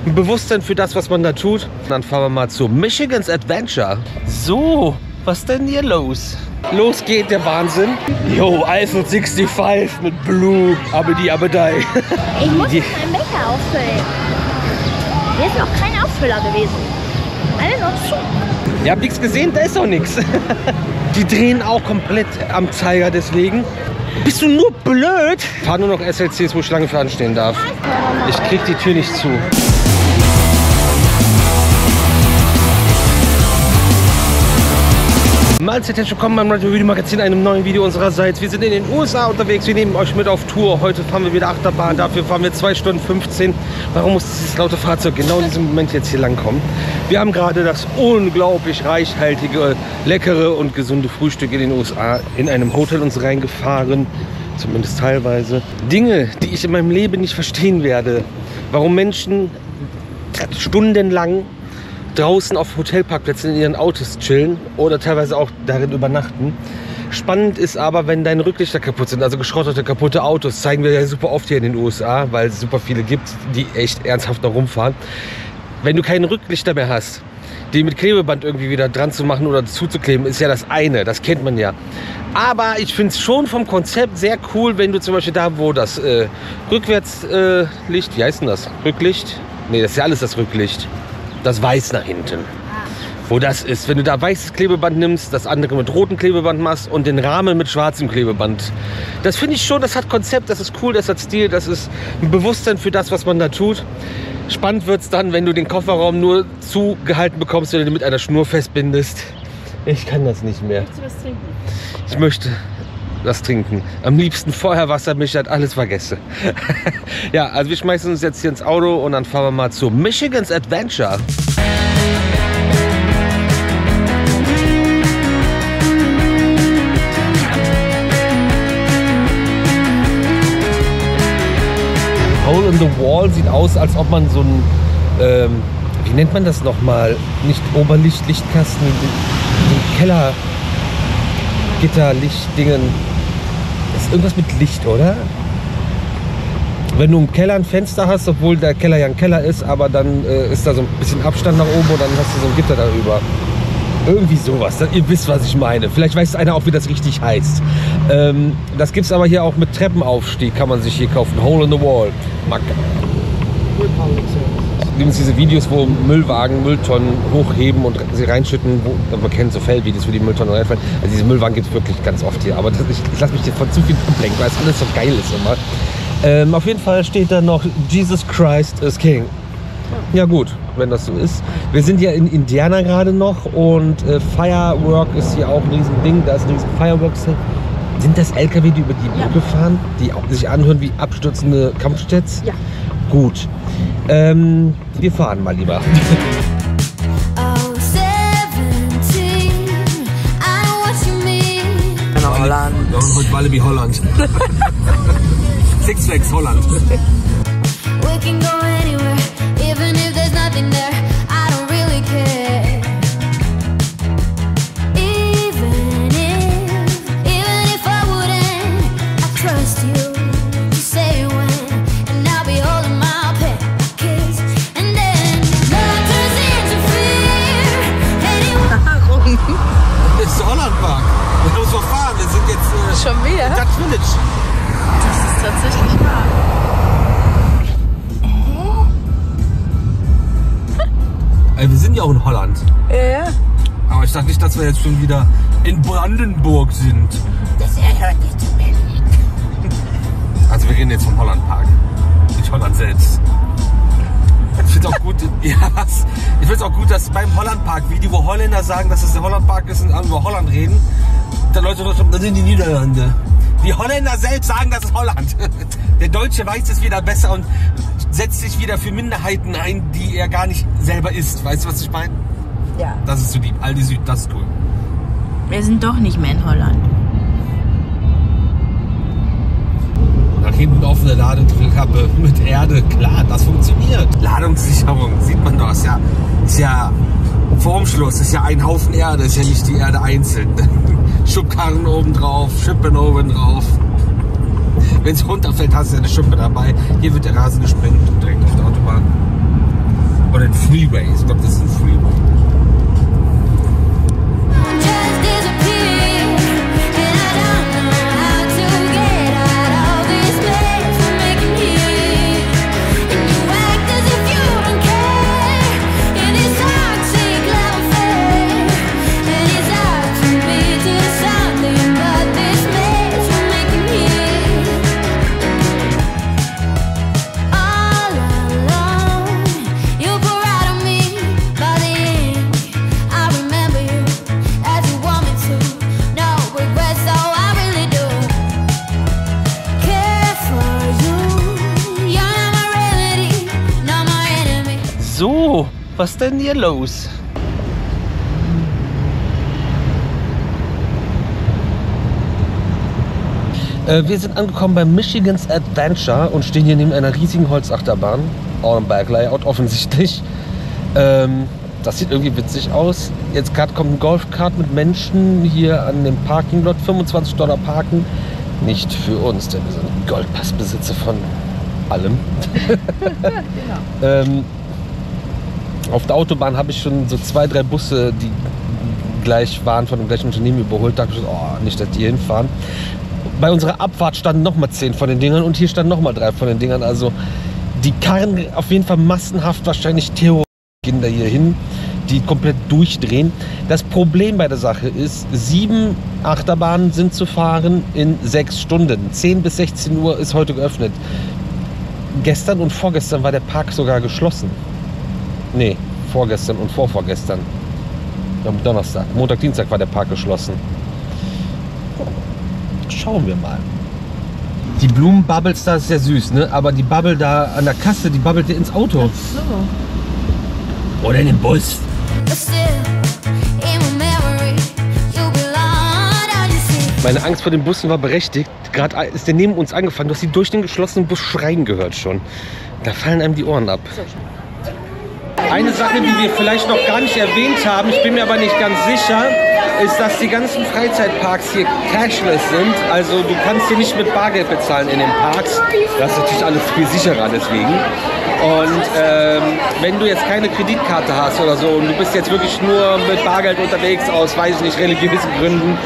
ein Bewusstsein für das, was man da tut. Dann fahren wir mal zu Michigan's Adventure. So, was denn hier los? Los geht der Wahnsinn. Yo, Eiffel 65 mit Blue, Abedi Abedei. Ich muss meinen Becher auffüllen. Hier ist noch kein Auffüller gewesen. Alle noch zu. Ihr habt nichts gesehen? Da ist doch nichts. Die drehen auch komplett am Zeiger, deswegen. Bist du nur blöd? Ich fahre nur noch SLCs, wo ich lange für anstehen darf. Ich krieg die Tür nicht zu. Mahlzeit, herzlich willkommen beim Radio Video Magazin, einem neuen Video unsererseits. Wir sind in den USA unterwegs, wir nehmen euch mit auf Tour. Heute fahren wir wieder Achterbahn, dafür fahren wir 2 Stunden 15. Warum muss dieses laute Fahrzeug genau in diesem Moment jetzt hier lang kommen? Wir haben gerade das unglaublich reichhaltige, leckere und gesunde Frühstück in den USA in einem Hotel uns reingefahren. Zumindest teilweise. Dinge, die ich in meinem Leben nicht verstehen werde. Warum Menschen stundenlang draußen auf Hotelparkplätzen in ihren Autos chillen oder teilweise auch darin übernachten. Spannend ist aber, wenn deine Rücklichter kaputt sind, also geschrottete, kaputte Autos, zeigen wir ja super oft hier in den USA, weil es super viele gibt, die echt ernsthaft noch rumfahren. Wenn du keine Rücklichter mehr hast, die mit Klebeband irgendwie wieder dran zu machen oder zuzukleben, ist ja das eine, das kennt man ja. Aber ich finde es schon vom Konzept sehr cool, wenn du zum Beispiel da, wo das Rückwärtslicht, wie heißt denn das? Rücklicht? Nee, das ist ja alles das Rücklicht. Das Weiß nach hinten. Wo das ist. Wenn du da weißes Klebeband nimmst, das andere mit rotem Klebeband machst und den Rahmen mit schwarzem Klebeband. Das finde ich schon, das hat Konzept, das ist cool, das hat Stil, das ist ein Bewusstsein für das, was man da tut. Spannend wird es dann, wenn du den Kofferraum nur zugehalten bekommst, wenn du den mit einer Schnur festbindest. Ich kann das nicht mehr. Möchtest du was trinken? Ich möchte das trinken. Am liebsten Feuerwasser, mich hat alles vergessen. Ja, also wir schmeißen uns jetzt hier ins Auto und dann fahren wir mal zu Michigan's Adventure. Hole in the Wall sieht aus, als ob man so ein, wie nennt man das nochmal? Nicht Oberlicht, Lichtkasten, so ein Keller. Gitterlichtdingen. Das ist irgendwas mit Licht, oder? Wenn du im Keller ein Fenster hast, obwohl der Keller ja ein Keller ist, aber dann ist da so ein bisschen Abstand nach oben und dann hast du so ein Gitter darüber. Irgendwie sowas. Ihr wisst, was ich meine. Vielleicht weiß einer auch, wie das richtig heißt. Das gibt es aber hier auch mit Treppenaufstieg, kann man sich hier kaufen. Hole in the Wall. Gibt es diese Videos, wo Müllwagen Mülltonnen hochheben und sie reinschütten, man kennt so Fellvideos, wo die Mülltonnen reinfallen. Also diese Müllwagen gibt es wirklich ganz oft hier, aber ich lasse mich hier von zu viel ablenken, weil es alles so geil ist immer. Auf jeden Fall steht da noch Jesus Christ is King. Ja gut, wenn das so ist. Wir sind ja in Indiana gerade noch und Firework ist hier auch ein riesen Ding, da ist ein riesen Fireworks. Sind das LKW, die über die Brücke fahren, die auch sich anhören wie abstürzende Kampfjets? Ja. Gut. Wir fahren mal lieber. Holland. Ja, und heute Walibi Holland. Six Flags Holland. Schon wieder? Dutch Village. Das ist tatsächlich wahr. Wir sind ja auch in Holland. Ja. Aber ich dachte nicht, dass wir jetzt schon wieder in Brandenburg sind. Das gehört nicht zu Berlin. Also wir gehen jetzt vom Hollandpark. Nicht Holland selbst. Ich finde es auch gut, ja, ich finde es auch gut, dass beim Hollandpark-Video, wo Holländer sagen, dass es der Hollandpark ist und über Holland reden, da Leute sagen, das sind die Niederlande. Die Holländer selbst sagen, das ist Holland. Der Deutsche weiß es wieder besser und setzt sich wieder für Minderheiten ein, die er gar nicht selber ist. Weißt du, was ich meine? Ja. Das ist so die alte Süd, das ist cool. Wir sind doch nicht mehr in Holland. Nach hinten offene Ladekappe mit Erde, klar, das funktioniert. Ladungssicherung, sieht man doch, ist ja vorm Schluss, ist ja ein Haufen Erde, ist ja nicht die Erde einzeln. Schubkarren oben drauf, Schippen oben drauf. Wenn es runterfällt, hast du ja eine Schippe dabei. Hier wird der Rasen gesprengt, direkt auf der Autobahn. Freeway. Ich glaube, das ist ein Freeway. So, was denn hier los? Wir sind angekommen bei Michigan's Adventure und stehen hier neben einer riesigen Holzachterbahn. Auch im Bike-Layout offensichtlich. Das sieht irgendwie witzig aus. Jetzt gerade kommt ein Golfkart mit Menschen hier an dem Parking-Lot. $25 parken. Nicht für uns, denn wir sind Goldpassbesitzer von allem. Genau. Auf der Autobahn habe ich schon so 2, 3 Busse, die gleich waren, von dem gleichen Unternehmen überholt. Da dachte ich, oh, nicht, dass die hier hinfahren. Bei unserer Abfahrt standen nochmal 10 von den Dingern und hier standen nochmal 3 von den Dingern. Also die karren auf jeden Fall massenhaft wahrscheinlich Terrorkinder hier hin, die komplett durchdrehen. Das Problem bei der Sache ist, 7 Achterbahnen sind zu fahren in 6 Stunden. 10 bis 16 Uhr ist heute geöffnet. Gestern und vorgestern war der Park sogar geschlossen. Nee, vorgestern und vorvorgestern. Am Donnerstag. Montag, Dienstag war der Park geschlossen. Schauen wir mal. Die Blumenbubbles da ist sehr süß, ne? Aber die Bubble da an der Kasse, die bubbelt dir ins Auto. So. Oder in den Bus. Meine Angst vor den Bussen war berechtigt. Gerade ist der neben uns angefangen. Du hast sie durch den geschlossenen Bus schreien gehört schon. Da fallen einem die Ohren ab. Eine Sache, die wir vielleicht noch gar nicht erwähnt haben, ich bin mir aber nicht ganz sicher, ist, dass die ganzen Freizeitparks hier cashless sind. Also du kannst hier nicht mit Bargeld bezahlen in den Parks. Das ist natürlich alles viel sicherer deswegen. Und wenn du jetzt keine Kreditkarte hast oder so und du bist jetzt wirklich nur mit Bargeld unterwegs aus, weiß ich nicht, religiösen Gründen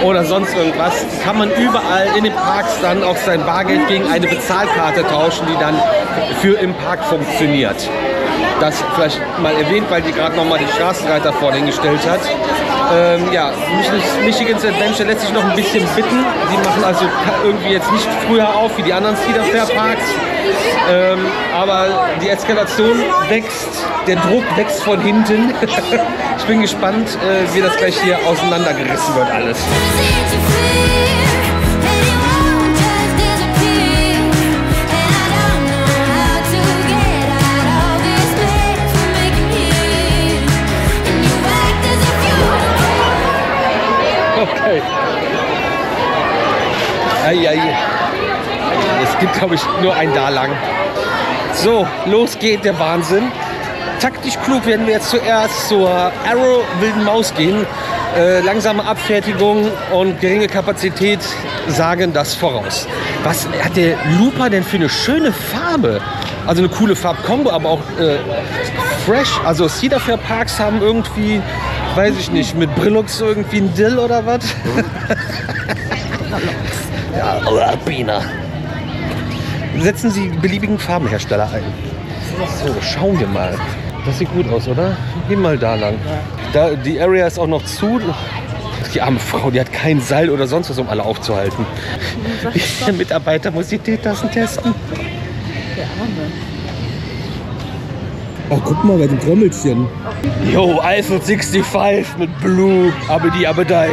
oder sonst irgendwas, kann man überall in den Parks dann auch sein Bargeld gegen eine Bezahlkarte tauschen, die dann für im Park funktioniert. Das vielleicht mal erwähnt, weil die gerade nochmal die Straßenreiter vorhin gestellt hat. Ja, Michigan's Adventure lässt sich noch ein bisschen bitten. Die machen also irgendwie jetzt nicht früher auf wie die anderen Cedar Fair Parks. Aber die Eskalation wächst, der Druck wächst von hinten. Ich bin gespannt, wie das gleich hier auseinandergerissen wird alles. Okay. Es gibt, glaube ich, nur ein da lang. So, los geht der Wahnsinn. Taktisch klug werden wir jetzt zuerst zur Arrow Wilden Maus gehen. Langsame Abfertigung und geringe Kapazität sagen das voraus. Was hat der Looper denn für eine schöne Farbe? Also eine coole Farbkombo, aber auch fresh. Also Cedar Fair Parks haben irgendwie, weiß ich nicht, mit Brillux irgendwie ein Dill oder was? Ja, oder Bina. Setzen Sie beliebigen Farbenhersteller ein. So, schauen wir mal. Das sieht gut aus, oder? Gehen mal da lang. Da, die Area ist auch noch zu. Die arme Frau, die hat kein Seil oder sonst was, um alle aufzuhalten. Der Mitarbeiter muss die Teetassen testen. Oh, guck mal bei dem Trommelchen. Yo, Eiffel 65 mit Blue, Abedi Abedei.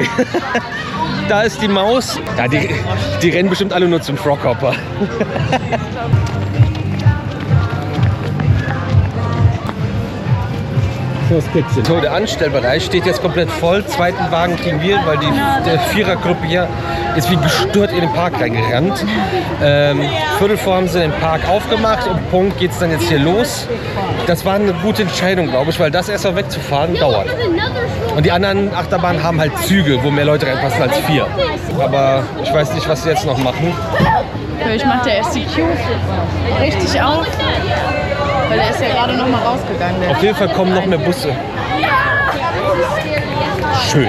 Da ist die Maus. Ja, die rennen bestimmt alle nur zum Froghopper. So, der Anstellbereich steht jetzt komplett voll. Zweiten Wagen kriegen wir, weil die Vierergruppe hier ist wie gestört in den Park reingerannt. Viertel vor haben sie den Park aufgemacht und Punkt geht es dann jetzt hier los. Das war eine gute Entscheidung, glaube ich, weil das erst mal wegzufahren dauert. Und die anderen Achterbahnen haben halt Züge, wo mehr Leute reinpassen als 4. Aber ich weiß nicht, was sie jetzt noch machen. Ich mache der erst die Queue richtig auf. Weil der ist ja gerade noch mal rausgegangen. Der Auf jeden Fall kommen noch mehr Busse. Schön.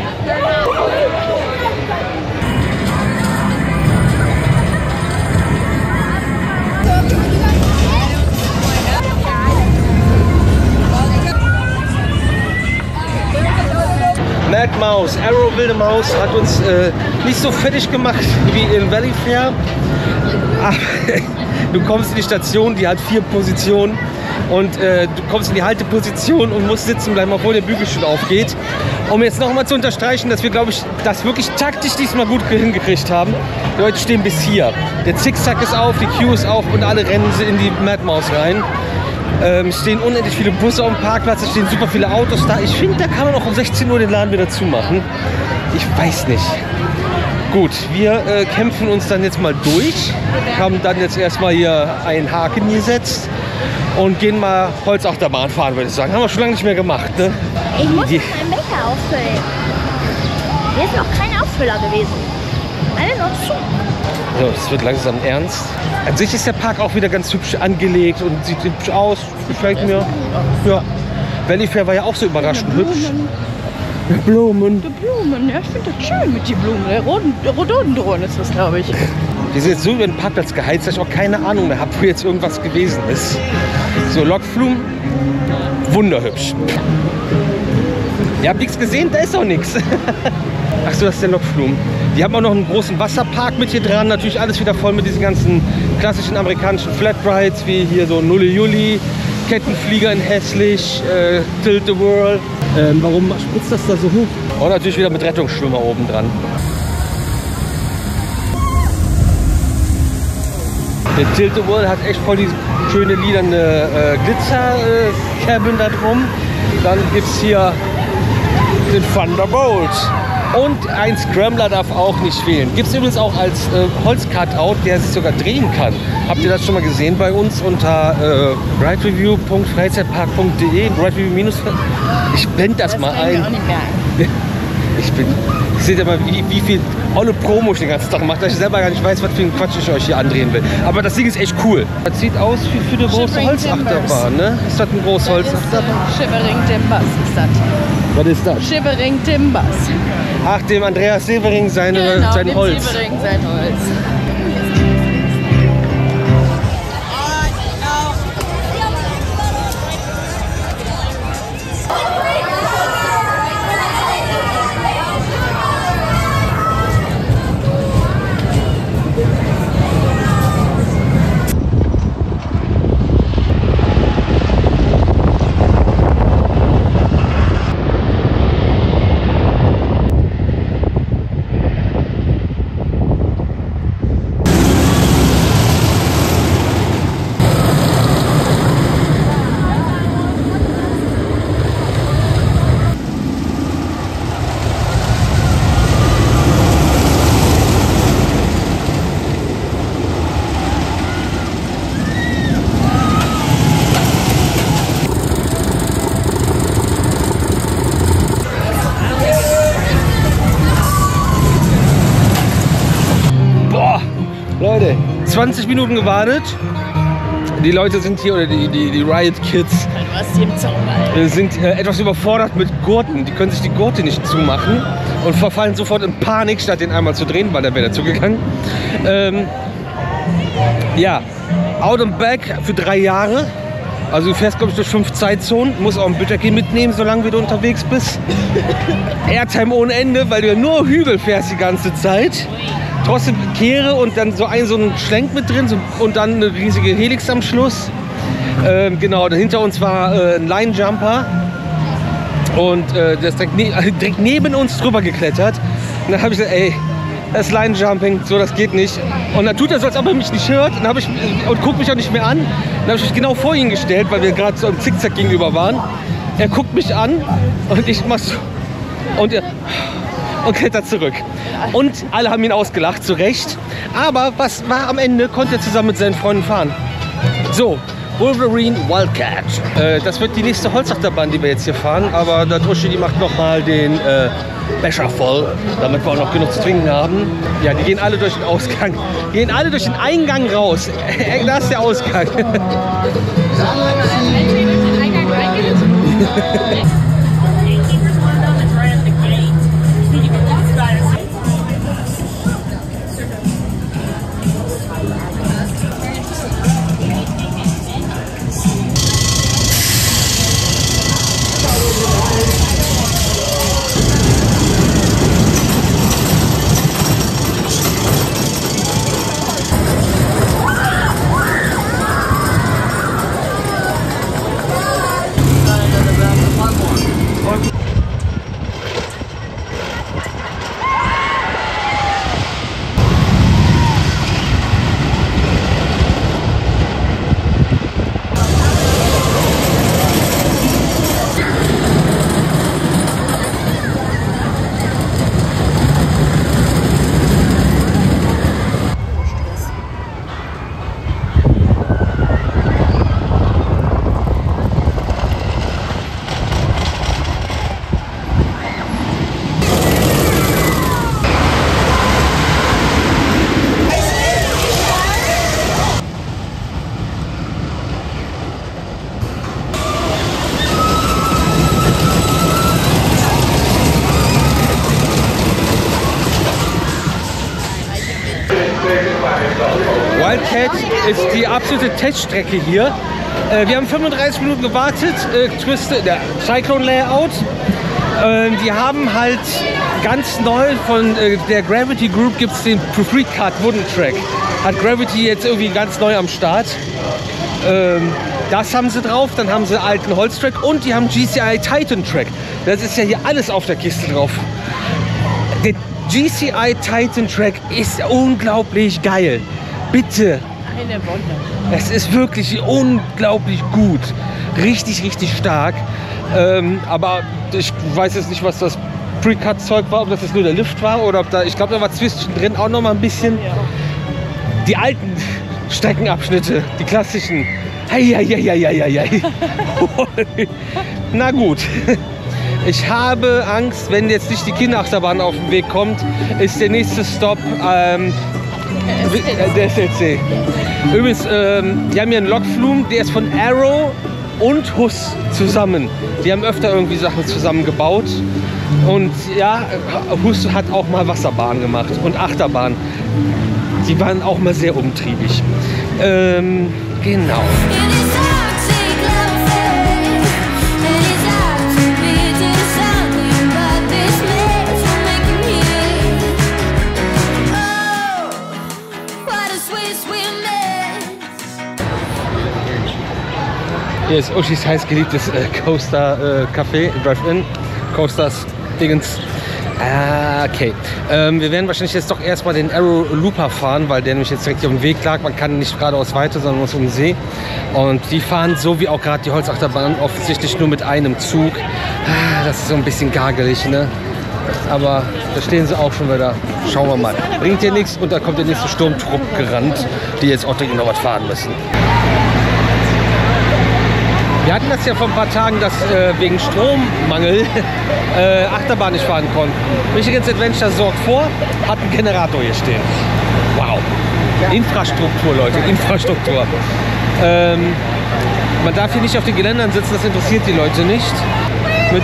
Mad Mouse, Arrow Wilde Maus hat uns nicht so fertig gemacht wie in Valley Fair. Aber du kommst in die Station, die hat 4 Positionen und du kommst in die Halteposition und musst sitzen bleiben, obwohl der Bügelstuhl aufgeht. Um jetzt nochmal zu unterstreichen, dass wir, glaube ich, das wirklich taktisch diesmal gut hingekriegt haben. Die Leute stehen bis hier. Der Zickzack ist auf, die Queue ist auf und alle rennen in die Mad Mouse rein. Es stehen unendlich viele Busse auf dem Parkplatz, es stehen super viele Autos da. Ich finde, da kann man auch um 16 Uhr den Laden wieder zumachen. Ich weiß nicht. Gut, wir kämpfen uns dann jetzt mal durch, haben dann jetzt erstmal hier einen Haken gesetzt und gehen mal Holzachterbahn fahren, würde ich sagen. Haben wir schon lange nicht mehr gemacht, ne? Ich muss meinen Becher auffüllen. Hier ist noch kein Auffüller gewesen. Alle noch zu. So, es wird langsam ernst. An sich ist der Park auch wieder ganz hübsch angelegt und sieht hübsch aus. Gefällt mir. Ja. Valley Fair war ja auch so überraschend hübsch. Blumen. Die Blumen, ja, ich finde das schön mit den Blumen. Der Rhododendron ist das, glaube ich. Wir sind jetzt so über den Parkplatz geheizt, dass ich auch keine Ahnung mehr habe, wo jetzt irgendwas gewesen ist. So, Lokflumen. Wunderhübsch. Ihr habt nichts gesehen? Da ist auch nichts. Ach so, das ist der Lokflumen. Die haben auch noch einen großen Wasserpark mit hier dran. Natürlich alles wieder voll mit diesen ganzen klassischen amerikanischen Flatrides, wie hier so Nulle Juli, Kettenflieger in hässlich, Tilt the World. Warum spritzt das da so hoch? Und natürlich wieder mit Rettungsschwimmer oben dran. Der Tilt the World hat echt voll die schöne lilane Glitzer-Cabin da drum. Dann gibt es hier den Thunderbolt. Und ein Scrambler darf auch nicht fehlen. Gibt es übrigens auch als Holz-Cutout, der sich sogar drehen kann. Habt ihr das schon mal gesehen bei uns unter ridereview.freizeitpark.de? Ich blende das mal ein. Auch nicht mehr ein. Ich sehe ja mal, wie viel olle Promo ich den ganzen Tag mache, dass ich selber gar nicht weiß, was für ein Quatsch ich euch hier andrehen will. Aber das Ding ist echt cool. Das sieht aus wie für eine große Holzachterbahn, ne? Ist das ein große Holzachterbahn? Shivering Timbers ist das. Was ist das? Shivering Timbers. Ach, dem Andreas Severing sein Dem Holz. Shivering sein Holz. Leute, 20 Minuten gewartet. Die Leute sind hier, oder die Riot Kids, Du hast die im Zaum, Alter. sind etwas überfordert mit Gurten. Die können sich die Gurte nicht zumachen und verfallen sofort in Panik, statt den einmal zu drehen, weil dann wäre der zugegangen. Ja, Out and Back für 3 Jahre. Also du fährst, glaube ich, durch 5 Zeitzonen, musst auch ein Bütterchen mitnehmen, solange wie du unterwegs bist. Airtime ohne Ende, weil du ja nur Hügel fährst die ganze Zeit. Trotzdem Kehre und dann so einen Schlenk mit drin und dann eine riesige Helix am Schluss. Genau, hinter uns war ein Line Jumper und der ist direkt neben uns drüber geklettert. Und dann habe ich gesagt, ey, das ist Line Jumping, so das geht nicht. Und dann tut er so, als ob er mich nicht hört und guckt mich auch nicht mehr an. Dann habe ich mich genau vor ihn gestellt, weil wir gerade so im Zickzack gegenüber waren. Er guckt mich an und ich mach so und klettert zurück. Und alle haben ihn ausgelacht, zu Recht. Aber was war am Ende, konnte er zusammen mit seinen Freunden fahren. So, Wolverine Wildcat. Das wird die nächste Holzachterbahn, die wir jetzt hier fahren. Aber der Tuschi, die macht nochmal den Becher voll, damit wir auch noch genug zu trinken haben. Ja, die gehen alle durch den Ausgang. Die gehen alle durch den Eingang raus. Da ist der Ausgang. Wildcat ist die absolute Teststrecke hier. Wir haben 35 Minuten gewartet, der Cyclone Layout. Die haben halt ganz neu von der Gravity Group gibt es den Pre-Cut Wooden Track. Hat Gravity jetzt irgendwie ganz neu am Start. Das haben sie drauf, dann haben sie alten Holztrack und die haben GCI Titan Track. Das ist ja hier alles auf der Kiste drauf. Der GCI Titan Track ist unglaublich geil. Bitte. Eine Wonne. Es ist wirklich unglaublich gut. Richtig, richtig stark. Aber ich weiß jetzt nicht, was das Pre-Cut-Zeug war, ob das jetzt nur der Lift war oder ob da, ich glaube, da war zwischendrin auch noch mal ein bisschen die alten Streckenabschnitte, die klassischen. Heieieiei. Na gut. Ich habe Angst, wenn jetzt nicht die Kinderachterbahn auf den Weg kommt, ist der nächste Stopp der SLC. Übrigens, die haben hier einen Lokflum, der ist von Arrow und Huss zusammen. Die haben öfter irgendwie Sachen zusammengebaut. Und ja, Huss hat auch mal Wasserbahn gemacht und Achterbahn. Die waren auch mal sehr umtriebig. Genau. Hier ist Uschis heißgeliebtes Coaster Café, Drive-In, Coasters Dingens. Okay, wir werden wahrscheinlich jetzt doch erstmal den Arrow Looper fahren, weil der nämlich jetzt direkt hier auf dem Weg lag. Man kann nicht geradeaus weiter, sondern muss um den See. Und die fahren so wie auch gerade die Holzachterbahn offensichtlich nur mit einem Zug. Das ist so ein bisschen gargelig, ne? Aber da stehen sie auch schon wieder. Schauen wir mal. Bringt dir nichts und da kommt der nächste Sturmtrupp gerannt, die jetzt auch dringend noch was fahren müssen. Wir hatten das ja vor ein paar Tagen, dass wegen Strommangel Achterbahn nicht fahren konnten. Michigan's Adventure sorgt vor, hat einen Generator hier stehen. Wow. Infrastruktur, Leute, Infrastruktur. Man darf hier nicht auf den Geländern sitzen, das interessiert die Leute nicht. Mit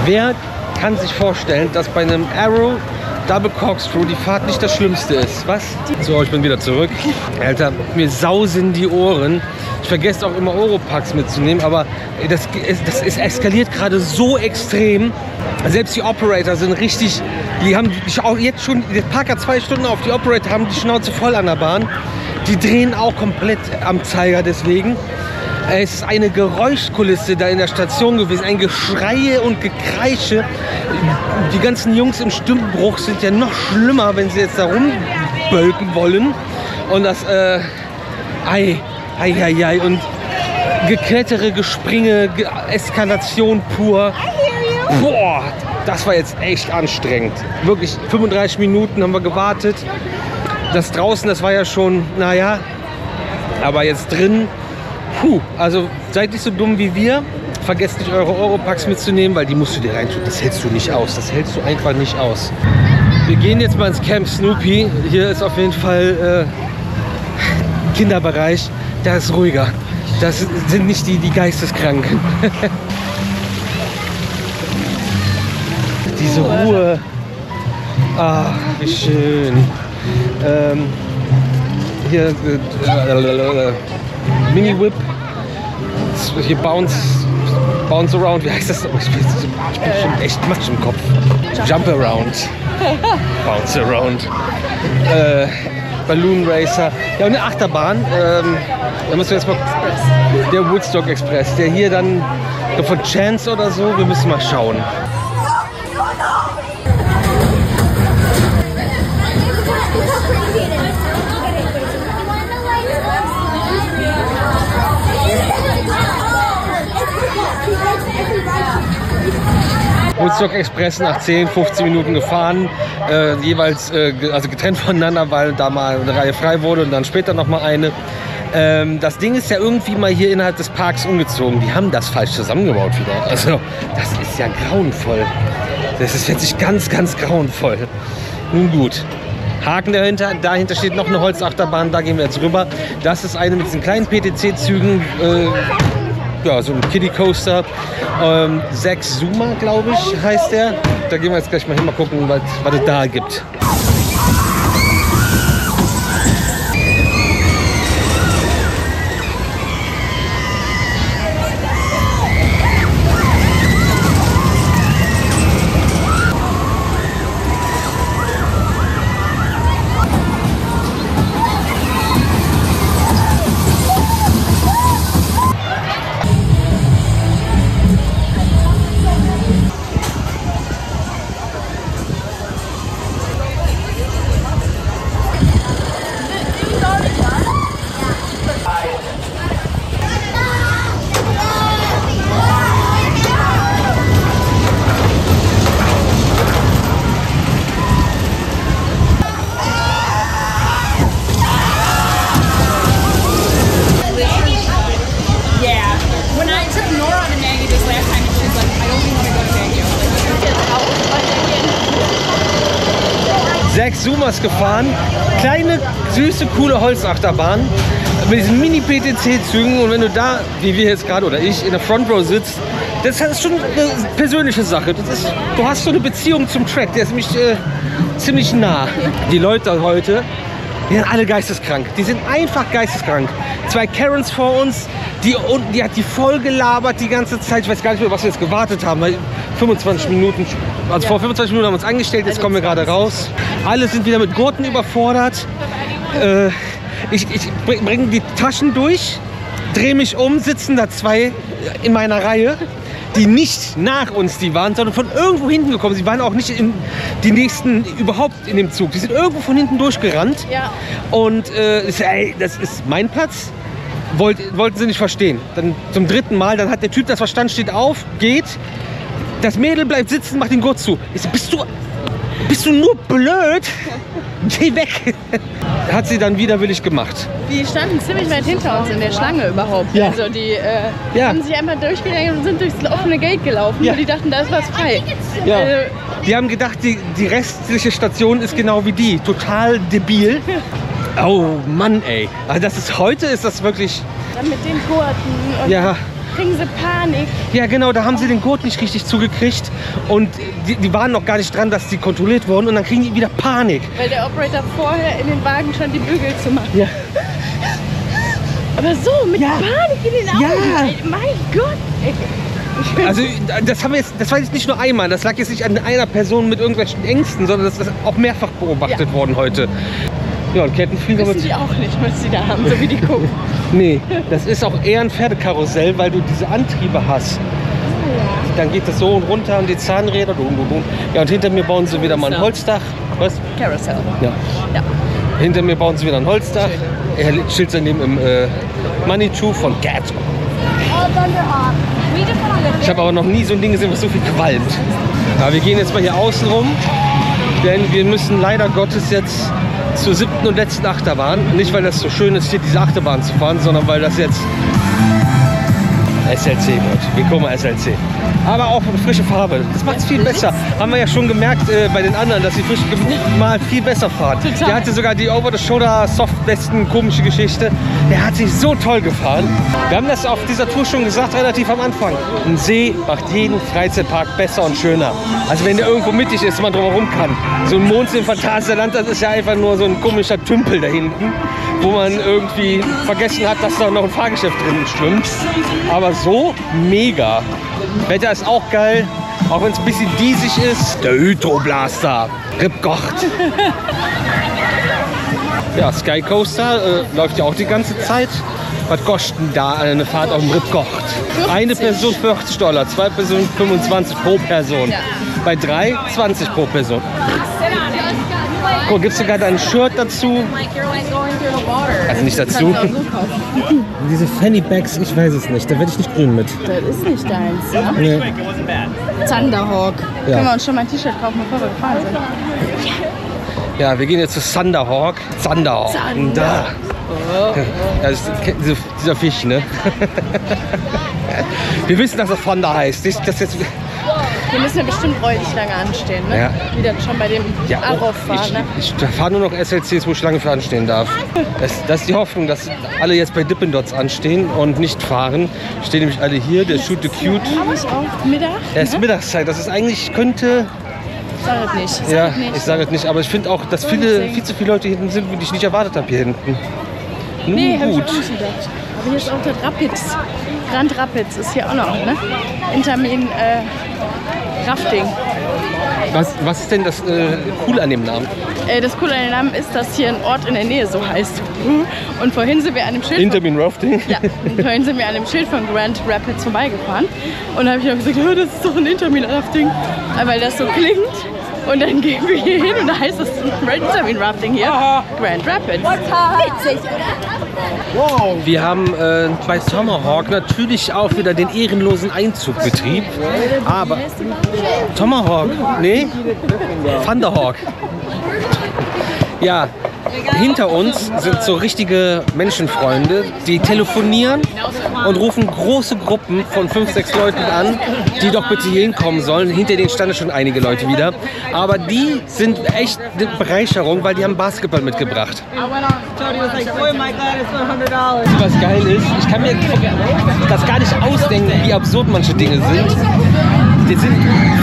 Wer kann sich vorstellen, dass bei einem Arrow Double Corkscrew, die Fahrt nicht das Schlimmste ist. Was? So, ich bin wieder zurück. Alter, mir sausen die Ohren. Ich vergesse auch immer Europacks mitzunehmen, aber das eskaliert gerade so extrem. Selbst die Operator sind richtig, die haben auch jetzt schon, der Park hat 2 Stunden auf, die Operator haben die Schnauze voll an der Bahn. Die drehen auch komplett am Zeiger deswegen. Es ist eine Geräuschkulisse da in der Station gewesen, ein Geschreie und Gekreische. Die ganzen Jungs im Stimmbruch sind ja noch schlimmer, wenn sie jetzt da rumbölken wollen. Und das, und Geklettere, Gespringe, Eskalation pur. Boah, das war jetzt echt anstrengend. Wirklich 35 Minuten haben wir gewartet. Das draußen, das war ja schon, naja, aber jetzt drin, also seid nicht so dumm wie wir. Vergesst nicht, eure Europacks mitzunehmen, weil die musst du dir reintun. Das hältst du nicht aus. Das hältst du einfach nicht aus. Wir gehen jetzt mal ins Camp Snoopy. Hier ist auf jeden Fall Kinderbereich. Da ist ruhiger. Das sind nicht die Geisteskranken. Diese Ruhe. Ah, wie schön. Hier Mini-Whip. Hier Bounce Around. Wie heißt das? Ich bin schon echt matsch im Kopf. Jump Around. Bounce Around. Balloon Racer. Ja, und eine Achterbahn. Da müssen wir jetzt mal. Der Woodstock Express. Der hier dann von Chance oder so. Wir müssen mal schauen. Woodstock Express nach 10, 15 Minuten gefahren, jeweils also getrennt voneinander, weil da mal eine Reihe frei wurde und dann später noch mal eine. Das Ding ist ja irgendwie mal hier innerhalb des Parks umgezogen. Die haben das falsch zusammengebaut wieder. Also das ist ja grauenvoll. Das ist jetzt ganz, ganz grauenvoll. Nun gut. Haken dahinter. Dahinter steht noch eine Holzachterbahn. Da gehen wir jetzt rüber. Das ist eine mit diesen kleinen PTC-Zügen. Ja, so ein Kiddie Coaster. 6 Zuma, glaube ich, heißt der. Da gehen wir jetzt gleich mal hin, mal gucken, was es da gibt. Zumas gefahren, kleine, süße, coole Holzachterbahn mit diesen Mini-PTC-Zügen und wenn du da, wie wir jetzt gerade oder ich, in der Front Row sitzt, das ist schon eine persönliche Sache. Du hast so eine Beziehung zum Track, der ist nämlich ziemlich nah. Die Leute heute, die sind alle geisteskrank, die sind einfach geisteskrank. 2 Karens vor uns, die hat die voll gelabert die ganze Zeit. Ich weiß gar nicht mehr, was wir jetzt gewartet haben, weil 25 Minuten, also vor 25 Minuten haben wir uns angestellt, jetzt kommen wir gerade raus. Alle sind wieder mit Gurten überfordert. Ich bringe die Taschen durch, drehe mich um, sitzen da 2 in meiner Reihe, die nicht nach uns die waren, sondern von irgendwo hinten gekommen. Sie waren auch nicht die nächsten überhaupt in dem Zug. Die sind irgendwo von hinten durchgerannt. Ja. Und ey, das ist mein Platz. Wollten sie nicht verstehen. Dann zum 3. Mal, dann hat der Typ das verstanden, steht auf, geht. Das Mädel bleibt sitzen, macht den Gurt zu. Ich so, bist du nur blöd? Geh weg. Hat sie dann widerwillig gemacht. Die standen ziemlich weit hinter uns in der Schlange überhaupt. Ja. Also die haben sich einfach durchgegangen und sind durchs offene Gate gelaufen. Ja. Und die dachten, da ist was frei. Ja. Die haben gedacht, die restliche Station ist genau wie die. Total debil. Oh Mann, ey. Also heute ist das wirklich... Dann mit den Gurten und... Ja. kriegen sie Panik. Ja genau, da haben sie den Gurt nicht richtig zugekriegt und die waren noch gar nicht dran, dass die kontrolliert wurden und dann kriegen die wieder Panik. Weil der Operator vorher in den Wagen schon die Bügel zu machen. Ja. Aber so, mit Panik in den Augen. Ja. Mein Gott. Ey. Also das war jetzt nicht nur einmal, das lag jetzt nicht an einer Person mit irgendwelchen Ängsten, sondern das ist auch mehrfach beobachtet worden heute. Ja, und Kettenflieger Wissen die auch nicht, was sie da haben, so wie die gucken. Nee, das ist auch eher ein Pferdekarussell, weil du diese Antriebe hast. Dann geht das so und runter und die Zahnräder. Ja, und hinter mir bauen sie wieder mal ein Holzdach. Was? Carousel. Ja. Ja. Hinter mir bauen sie wieder ein Holzdach. Er chillt daneben im Money True von Gat. Ich habe aber noch nie so ein Ding gesehen, was so viel qualmt. Aber wir gehen jetzt mal hier außen rum, denn wir müssen leider Gottes jetzt zur 7. und letzten Achterbahn. Nicht, weil das so schön ist, hier diese Achterbahn zu fahren, sondern weil das jetzt SLC wird. Vekoma SLC. Aber auch eine frische Farbe. Das macht es viel besser. Haben wir ja schon gemerkt bei den anderen, dass die frisch mal viel besser fahren. Total. Der hatte sogar die Over-the-Shoulder Softwesten, komische Geschichte. Der hat sich so toll gefahren. Wir haben das auf dieser Tour schon gesagt, relativ am Anfang. Ein See macht jeden Freizeitpark besser und schöner. Also wenn der irgendwo mittig ist, man drumherum kann. So ein Mond im Phantasialand, das ist ja einfach nur so ein komischer Tümpel da hinten, wo man irgendwie vergessen hat, dass da noch ein Fahrgeschäft drin schwimmt. Aber so mega. Wetter ist auch geil, auch wenn es ein bisschen diesig ist. Der Hydroblaster, Ripgott. Ja, Sky Coaster läuft ja auch die ganze Zeit. Was kostet denn da eine Fahrt auf dem Ripgott? Eine Person $40, zwei Personen 25 pro Person. Ja. Bei 3 20 pro Person. Guck, gibt es sogar ein Shirt dazu? Also nicht dazu. Diese Fanny Bags, ich weiß es nicht. Da werde ich nicht grün mit. Das ist nicht deins, ne? Nee. Thunderhawk. Ja. Können wir uns schon mal ein T-Shirt kaufen, bevor wir gefahren sind? Ja, wir gehen jetzt zu Thunderhawk. Thunderhawk. Da. Ja, das ist dieser Fisch, ne? Wir wissen, dass das Thunder heißt. Das jetzt Wir müssen ja bestimmt räudig lange anstehen, ne? Ja. Wie das schon bei dem Arrow fahren, ne? Ich fahre nur noch SLCs, wo ich lange für anstehen darf. Das ist die Hoffnung, dass alle jetzt bei Dippin' Dots anstehen und nicht fahren. Stehen nämlich alle hier, der Shoot the Cute. Habe ich auch Mittag. Ja, es ist Mittagszeit, das ist eigentlich, könnte... Sag es nicht. Sag Ja, es nicht. ich sage es nicht, aber ich finde auch, dass viel zu viele Leute hinten sind, die ich nicht erwartet habe hier hinten. Nee, habe ich Gut. auch nicht gedacht. Aber hier ist auch der Rapids. Grand Rapids ist hier auch noch, ne? Intermin Rafting. Was ist denn das Coole an dem Namen? Das Coole an dem Namen ist, dass hier ein Ort in der Nähe so heißt. Und vorhin sind wir an dem Schild... Intermin Rafting? Ja, und vorhin sind wir an dem Schild von Grand Rapids vorbeigefahren. Und da habe ich auch gesagt, oh, das ist doch ein Intermin Rafting. Weil das so klingt. Und dann gehen wir hier hin und da heißt es Intermin Rafting hier. Grand Rapids. Witzig, oder? Wir haben bei Tomahawk natürlich auch wieder den ehrenlosen Einzugbetrieb. Aber Tomahawk, nee, Thunderhawk. Ja, hinter uns sind so richtige Menschenfreunde, die telefonieren und rufen große Gruppen von 5, 6 Leuten an, die doch bitte hier hinkommen sollen. Hinter denen standen schon einige Leute wieder. Aber die sind echt eine Bereicherung, weil die haben Basketball mitgebracht. Was geil ist, ich kann mir das gar nicht ausdenken, wie absurd manche Dinge sind. Es sind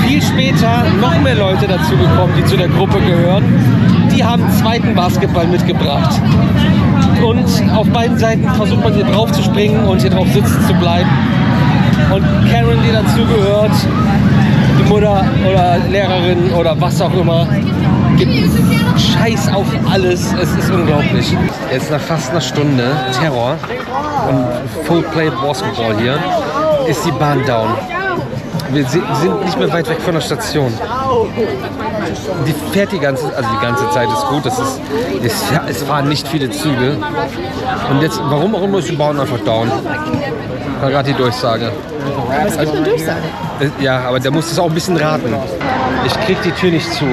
viel später noch mehr Leute dazu gekommen, die zu der Gruppe gehören. Die haben zweiten Basketball mitgebracht. Und auf beiden Seiten versucht man hier drauf zu springen und hier drauf sitzen zu bleiben. Und Karen, die dazugehört, die Mutter oder Lehrerin oder was auch immer, gibt Scheiß auf alles. Es ist unglaublich. Jetzt nach fast einer Stunde Terror und Full Play Basketball hier ist die Bahn down. Wir sind nicht mehr weit weg von der Station. Die fährt die ganze Zeit ist gut. Es fahren nicht viele Züge. Und jetzt, warum auch immer, ist die Bahn einfach down. War gerade die Durchsage. Aber es gibt eine Durchsage. Ja, aber der muss das auch ein bisschen raten. Ich krieg die Tür nicht zu.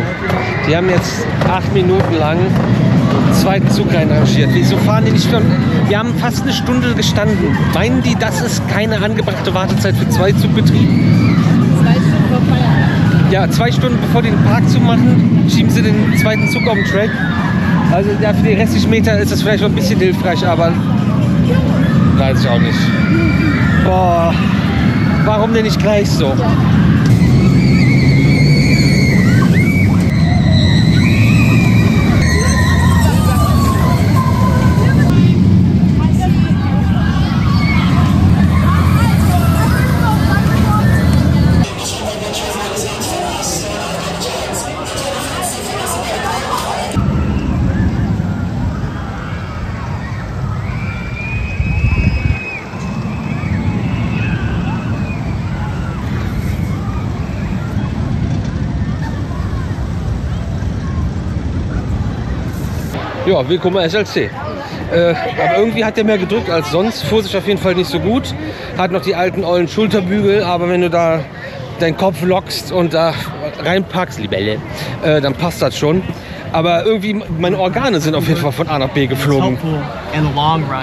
Die haben jetzt 8 Minuten lang einen zweiten Zug reinrangiert. Wieso fahren die nicht schon? Wir haben fast eine Stunde gestanden. Meinen die, das ist keine angebrachte Wartezeit für Zweizugbetrieb? 2 Stunden vor Feierabend. Ja, 2 Stunden bevor die den Park zumachen, schieben sie den zweiten Zug auf den Track. Also ja, für die restlichen Meter ist das vielleicht noch ein bisschen hilfreich, aber weiß ich auch nicht. Boah. Warum denn nicht gleich so? Ja. Ja, willkommen SLC. Aber irgendwie hat der mehr gedrückt als sonst. Fuhr sich auf jeden Fall nicht so gut. Hat noch die alten ollen Schulterbügel, aber wenn du da deinen Kopf lockst und da reinpackst, Libelle, dann passt das schon. Aber irgendwie, meine Organe sind auf jeden Fall von A nach B geflogen.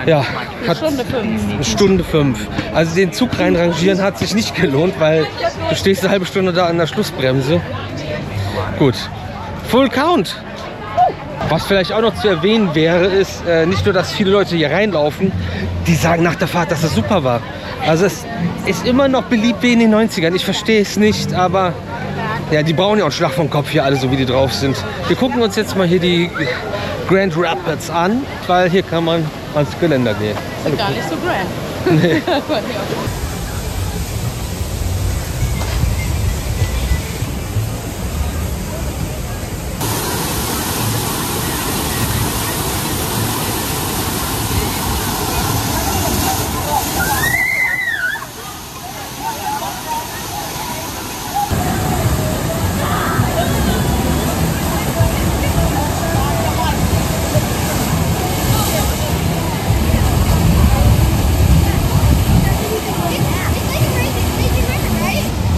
Ja, hat Stunde 5. eine Stunde 5. Also den Zug reinrangieren hat sich nicht gelohnt, weil du stehst eine halbe Stunde da an der Schlussbremse. Gut, Full Count. Was vielleicht auch noch zu erwähnen wäre, ist nicht nur, dass viele Leute hier reinlaufen, die sagen nach der Fahrt, dass es super war. Also es ist immer noch beliebt wie in den 90ern. Ich verstehe es nicht, aber ja, die brauchen ja auch einen Schlag vom Kopf hier alle, so wie die drauf sind. Wir gucken uns jetzt mal hier die Grand Rapids an, weil hier kann man ans Geländer gehen. Sind gar nicht so grand. Nee.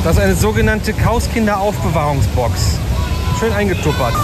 Das ist eine sogenannte Chaoskinder-Aufbewahrungsbox. Schön eingetuppert.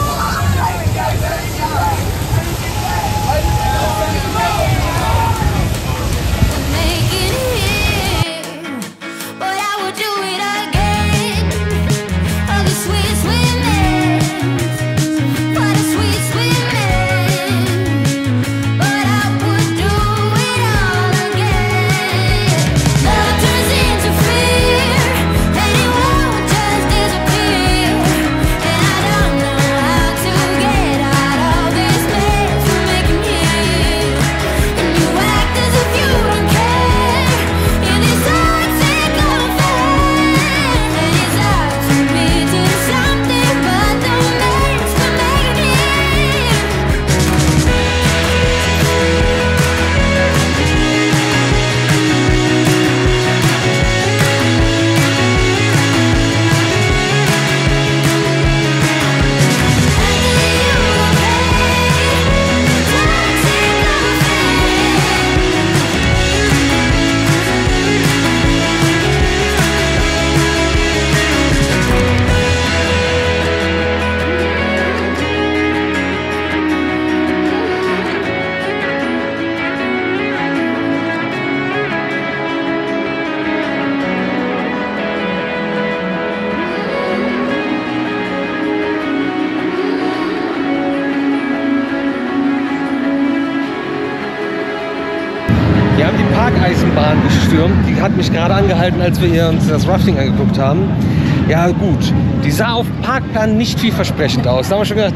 Wir haben die Parkeisenbahn gestürmt. Die hat mich gerade angehalten, als wir hier uns das Rafting angeguckt haben. Ja gut, die sah auf dem Parkplan nicht vielversprechend aus. Da haben wir schon gedacht,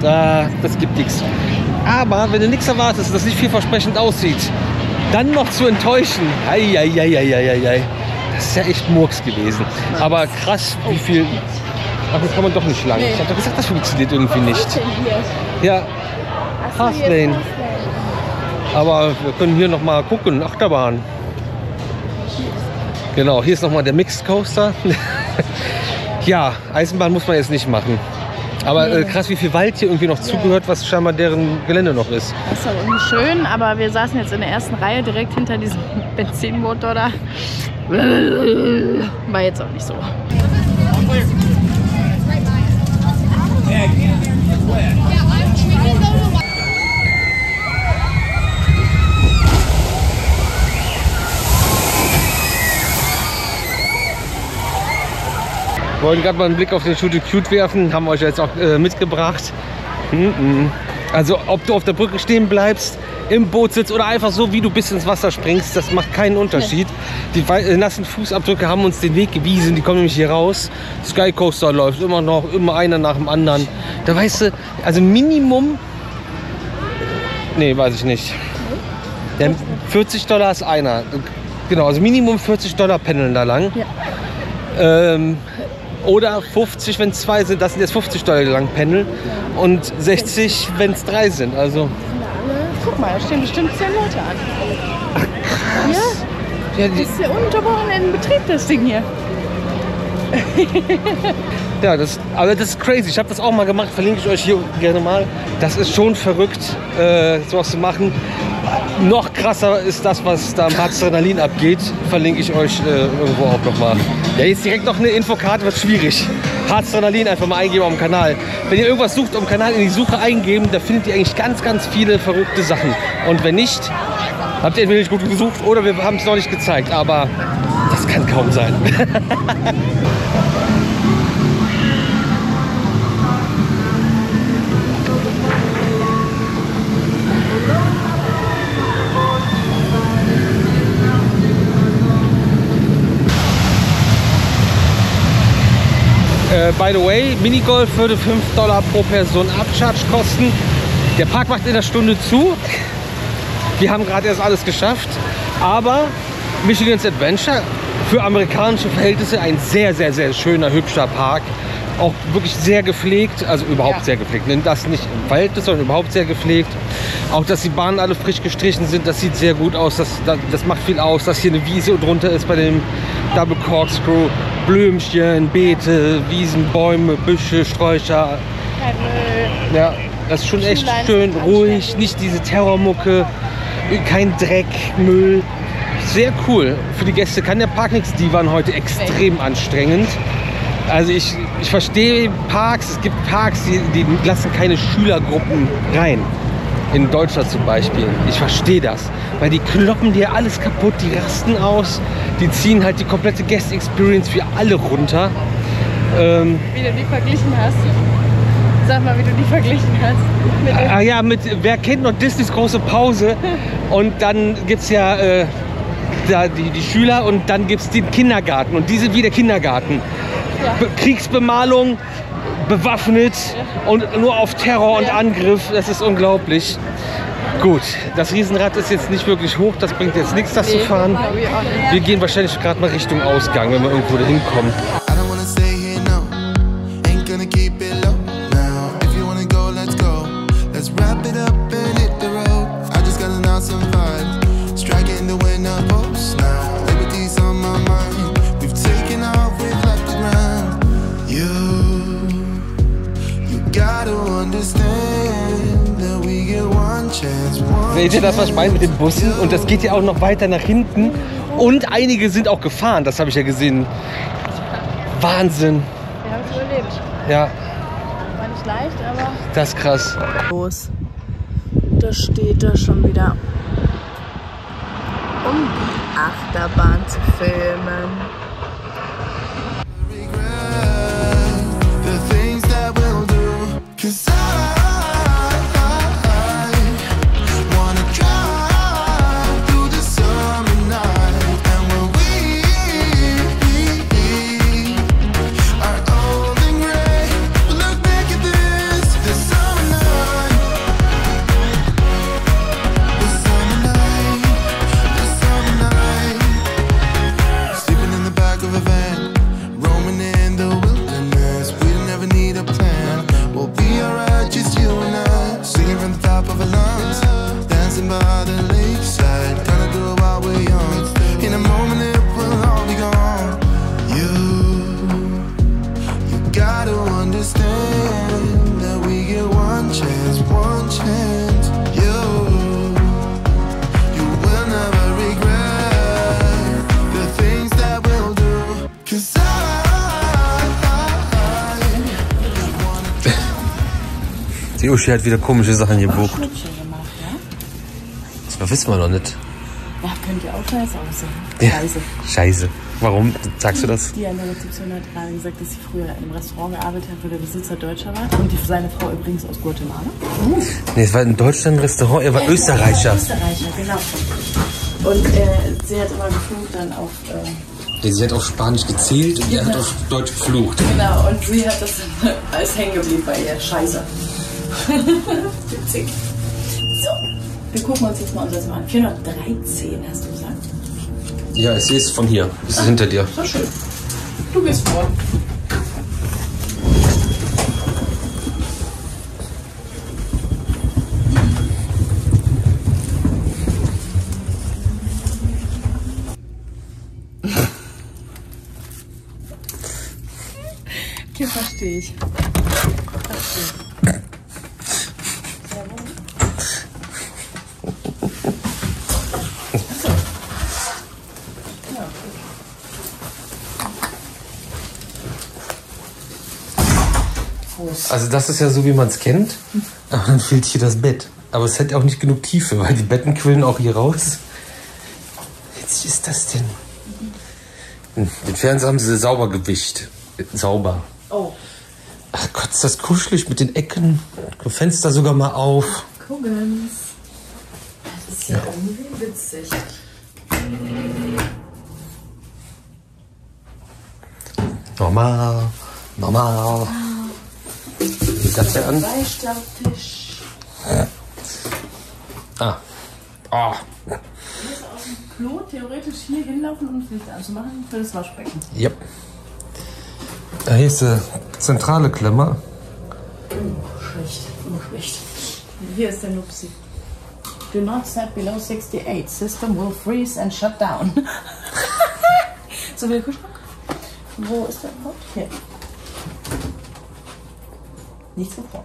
das gibt nichts. Aber wenn du nichts erwartest und das nicht vielversprechend aussieht, dann noch zu enttäuschen, ei. Das ist ja echt Murks gewesen. Aber krass, wie viel... Ach, das kann man doch nicht lang. Ich habe doch gesagt, das funktioniert irgendwie nicht. Ja, Fastlane. Aber wir können hier noch mal gucken, Achterbahn. Genau, hier ist noch mal der Mixed Coaster. Ja, Eisenbahn muss man jetzt nicht machen. Aber krass, wie viel Wald hier irgendwie noch zugehört, was scheinbar deren Gelände noch ist. Das ist auch irgendwie schön, aber wir saßen jetzt in der ersten Reihe direkt hinter diesem Benzinmotor da. War jetzt auch nicht so. Wir wollten gerade mal einen Blick auf den Shooty Cute werfen, haben wir euch jetzt auch mitgebracht. Also ob du auf der Brücke stehen bleibst, im Boot sitzt oder einfach so, wie du bis ins Wasser springst, das macht keinen Unterschied. Die nassen Fußabdrücke haben uns den Weg gewiesen, die kommen nämlich hier raus. Sky Coaster läuft immer noch, immer einer nach dem anderen. Da weißt du, also Minimum, nee, weiß ich nicht. Ja, $40 ist einer. Genau, also Minimum $40 pendeln da lang. Ja. Oder 50, wenn es 2 sind, das sind jetzt $50 lang pendeln. Und 60, wenn es 3 sind. Also. Guck mal, da stehen bestimmt 10 Leute an. Ach, krass. Ja, das ist ja ununterbrochen in Betrieb, das Ding hier. Ja, aber das ist crazy. Ich habe das auch mal gemacht, verlinke ich euch hier gerne mal. Das ist schon verrückt, sowas zu machen. Noch krasser ist das, was da am Adrenalin abgeht. Verlinke ich euch irgendwo auch nochmal. Ja, jetzt direkt noch eine Infokarte, wird schwierig. Adrenalin einfach mal eingeben auf dem Kanal. Wenn ihr irgendwas sucht, auf dem Kanal in die Suche eingeben, da findet ihr eigentlich ganz, ganz viele verrückte Sachen. Und wenn nicht, habt ihr entweder nicht gut gesucht oder wir haben es noch nicht gezeigt. Aber das kann kaum sein. By the way, Minigolf würde $5 pro Person Abcharge kosten. Der Park macht in der Stunde zu. Wir haben gerade erst alles geschafft. Aber Michigan's Adventure, für amerikanische Verhältnisse ein sehr, sehr, sehr schöner, hübscher Park. Auch wirklich sehr gepflegt, also überhaupt sehr gepflegt. Das nicht im Verhältnis, sondern überhaupt sehr gepflegt. Auch, dass die Bahnen alle frisch gestrichen sind, das sieht sehr gut aus. Das macht viel aus, dass hier eine Wiese drunter ist bei dem Double Corkscrew. Blümchen, Beete, Wiesen, Bäume, Büsche, Sträucher. Kein Müll. Ja, das ist schon echt schön, ruhig, nicht diese Terrormucke, kein Dreck, Müll. Sehr cool. Für die Gäste kann der Park nichts. Die waren heute extrem anstrengend. Also ich verstehe Parks, es gibt Parks, die lassen keine Schülergruppen rein. In Deutschland zum Beispiel. Ich verstehe das. Weil die kloppen dir alles kaputt, die rasten aus, die ziehen halt die komplette Guest-Experience für alle runter. Wie du die verglichen hast. Sag mal, wie du die verglichen hast. Wer kennt noch Disneys große Pause? Und dann gibt es ja die Schüler und dann gibt es den Kindergarten. Und die sind wie der Kindergarten. Ja. Kriegsbemalung, bewaffnet und nur auf Terror und Angriff. Das ist unglaublich. Gut, das Riesenrad ist jetzt nicht wirklich hoch. Das bringt jetzt nichts, das zu fahren. Wir gehen wahrscheinlich gerade mal Richtung Ausgang, wenn wir irgendwo dahin kommen. Seht ihr das, was ich meine mit den Bussen? Und das geht ja auch noch weiter nach hinten. Und einige sind auch gefahren, das habe ich ja gesehen. Wahnsinn. Wir haben es überlebt. Ja. War nicht leicht, aber... Das ist krass. Los. Da steht er schon wieder. Um die Achterbahn zu filmen. Die Uschi hat wieder komische Sachen gebucht. Das wissen wir noch nicht. Ja, könnt ihr auch scheiße aussehen. Ja, Scheiße. Warum sagst du das? Die an der Rezeption hat gerade gesagt, dass sie früher in einem Restaurant gearbeitet hat, wo der Besitzer Deutscher war. Und seine Frau übrigens aus Guatemala. Nee, es war in Deutschland ein Restaurant, er war Österreicher. Österreicher, genau. Und sie hat immer geflucht dann auf... Sie hat auf Spanisch gezählt und er hat auf Deutsch geflucht. Genau, und sie hat das als hängen geblieben bei ihr. Scheiße. Witzig. So, wir gucken uns jetzt mal unser Zimmer an. 413, hast du gesagt? Ja, ich sehe es von hier. Es ist hinter dir. So schön. Du gehst vor. Okay, verstehe ich. Also das ist ja so, wie man es kennt. Aber dann fehlt hier das Bett. Aber es hat auch nicht genug Tiefe, weil die Betten quillen auch hier raus. Jetzt ist das denn? Den Fernseher haben sie sauber gewischt. Sauber. Oh. Ach Gott, ist das kuschelig mit den Ecken. Fenster sogar mal auf. Guckens. Das ist ja irgendwie witzig. Normal. Normal. Wie ist das denn an? Beistelltisch. Ah. Oh. Du musst aus dem Klo theoretisch hier hinlaufen, um das Licht anzumachen für das Waschbecken. Yep. Da hier ist eine zentrale Klammer. Schlecht, schlecht. Hier ist der Nupsi. Do not set below 68. System will freeze and shut down. So, will Kühlschrank? Wo ist der überhaupt? Hier. Nichts davor.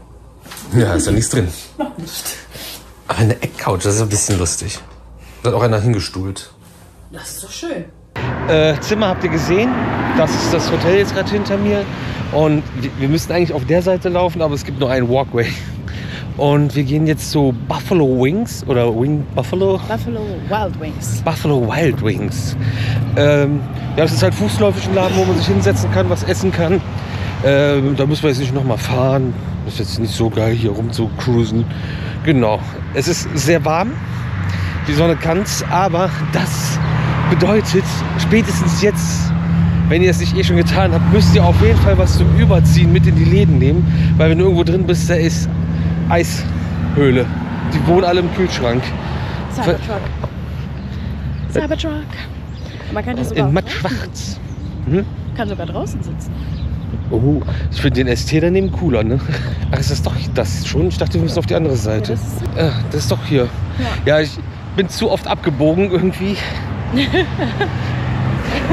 Ja, ist ja nichts drin. Noch nicht. Aber eine Eckcouch, das ist ein bisschen lustig. Da hat auch einer hingestuhlt. Das ist doch schön. Zimmer habt ihr gesehen. Das ist das Hotel jetzt gerade hinter mir. Und wir müssten eigentlich auf der Seite laufen, aber es gibt nur einen Walkway. Und wir gehen jetzt zu Buffalo Wings oder Buffalo Wild Wings. Buffalo Wild Wings. Ja, das ist halt fußläufig ein Laden, wo man sich hinsetzen kann, was essen kann. Da müssen wir jetzt nicht nochmal fahren. Das ist jetzt nicht so geil, hier rum zu cruisen. Genau. Es ist sehr warm. Die Sonne kann's, aber das bedeutet, spätestens jetzt, wenn ihr es nicht eh schon getan habt, müsst ihr auf jeden Fall was zum Überziehen mit in die Läden nehmen. Weil wenn du irgendwo drin bist, da ist Eishöhle. Die wohnen alle im Kühlschrank. Cybertruck. Cybertruck. Man kann hier sogar In mattschwarz. Hm? kann sogar draußen sitzen. Oh, ich finde den ST daneben cooler, ne? Ach, ist das doch das schon? Ich dachte, wir müssen auf die andere Seite. Ja, das ist doch hier. Ja, ich bin zu oft abgebogen irgendwie.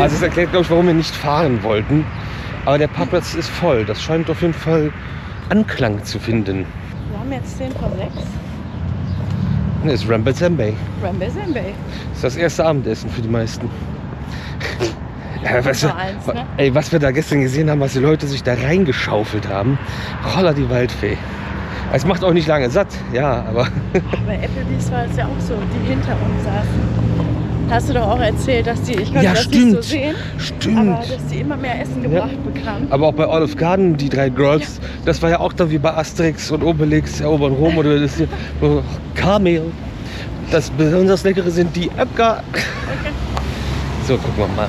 Also es erklärt, glaube ich, warum wir nicht fahren wollten. Aber der Parkplatz ist voll. Das scheint auf jeden Fall Anklang zu finden. Wir haben jetzt 10 vor 6. Das ist Rambazembe. Rambazembe. Das ist das erste Abendessen für die meisten. Ja, was wir da gestern gesehen haben, was die Leute sich da reingeschaufelt haben. Holla die Waldfee. Es macht auch nicht lange satt, ja, aber... Bei Applebee's war es ja auch so, die hinter uns saßen. Hast du doch auch erzählt, dass die, ich konnte das nicht so sehen, aber dass die immer mehr Essen gebracht bekamen. Aber auch bei Olive Garden, die 3 Girls, das war ja auch da wie bei Asterix und Obelix erobern Rom oder das hier, Kamel. Das besonders Leckere sind die Äpfel. So, gucken wir mal.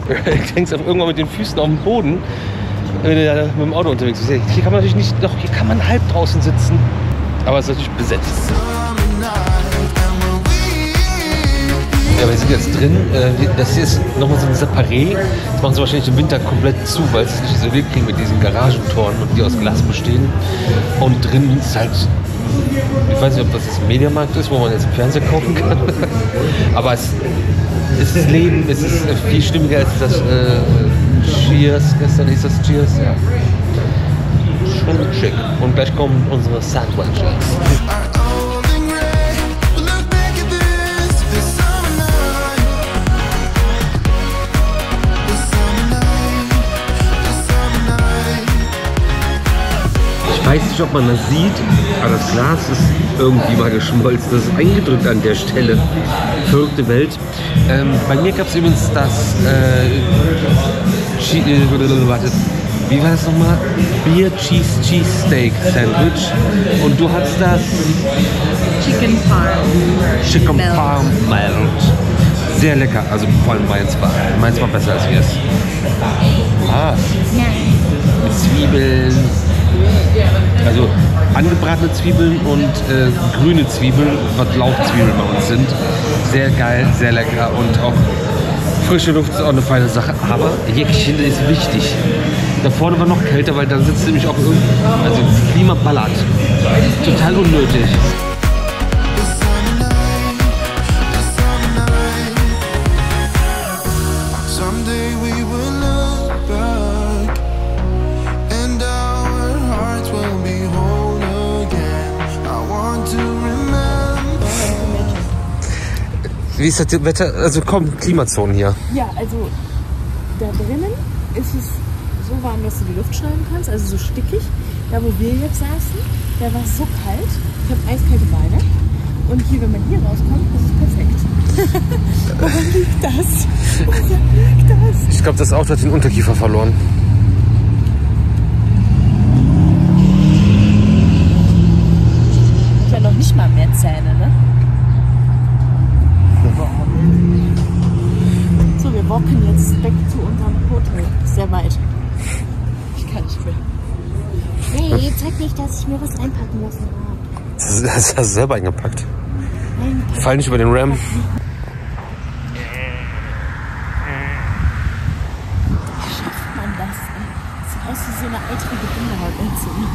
Du hängst irgendwann mit den Füßen auf dem Boden, wenn du da mit dem Auto unterwegs bist. Hier kann man natürlich nicht, doch hier kann man halb draußen sitzen, aber es ist natürlich besetzt. Ja, wir sind jetzt drin. Das hier ist nochmal so ein Separé. Das machen sie wahrscheinlich im Winter komplett zu, weil sie es nicht isoliert kriegen mit diesen Garagentoren, die aus Glas bestehen. Und drin ist halt, ich weiß nicht, ob das ein Mediamarkt ist, wo man jetzt einen Fernseher kaufen kann. Aber es ist Leben, es ist viel stimmiger als das Cheers. Gestern hieß das Cheers, ja. Schon schick. Und gleich kommen unsere Sandwiches. Ich weiß nicht, ob man das sieht, aber das Glas ist irgendwie mal geschmolzen. Das ist eingedrückt an der Stelle. Verrückte Welt. Bei mir gab es übrigens das warte, wie war das nochmal? Beer Cheese Steak Sandwich. Und du hattest das Chicken Parm. Parm Melt. Sehr lecker, also vor allem meins war besser als es. Mit Zwiebeln. Also angebratene Zwiebeln und grüne Zwiebeln, was Lauchzwiebeln bei uns sind. Sehr geil, sehr lecker und auch frische Luft ist auch eine feine Sache. Aber Jäckchen ist wichtig. Da vorne war noch kälter, weil da sitzt nämlich auch also das Klima ballert. Total unnötig. Wie ist das Wetter? Also komm, Klimazonen hier. Ja, also da drinnen ist es so warm, dass du die Luft schneiden kannst, also so stickig. Da, wo wir jetzt saßen, da war es so kalt. Ich habe eiskalte Beine. Und hier, wenn man hier rauskommt, ist es perfekt. Woran liegt das? Woran liegt das? Ich glaube, das Auto hat den Unterkiefer verloren. Ich habe noch nicht mal mehr Zähne, ne? So, wir walken jetzt back zu unserem Hotel. Sehr weit. Ich kann nicht mehr. Hey, zeig nicht, dass ich mir was einpacken lassen habe. Das hast du selber eingepackt. Einpacken. Fall nicht über den Ram. Wie schafft man das? Sieht aus wie so eine eitrige Binderanentzündung.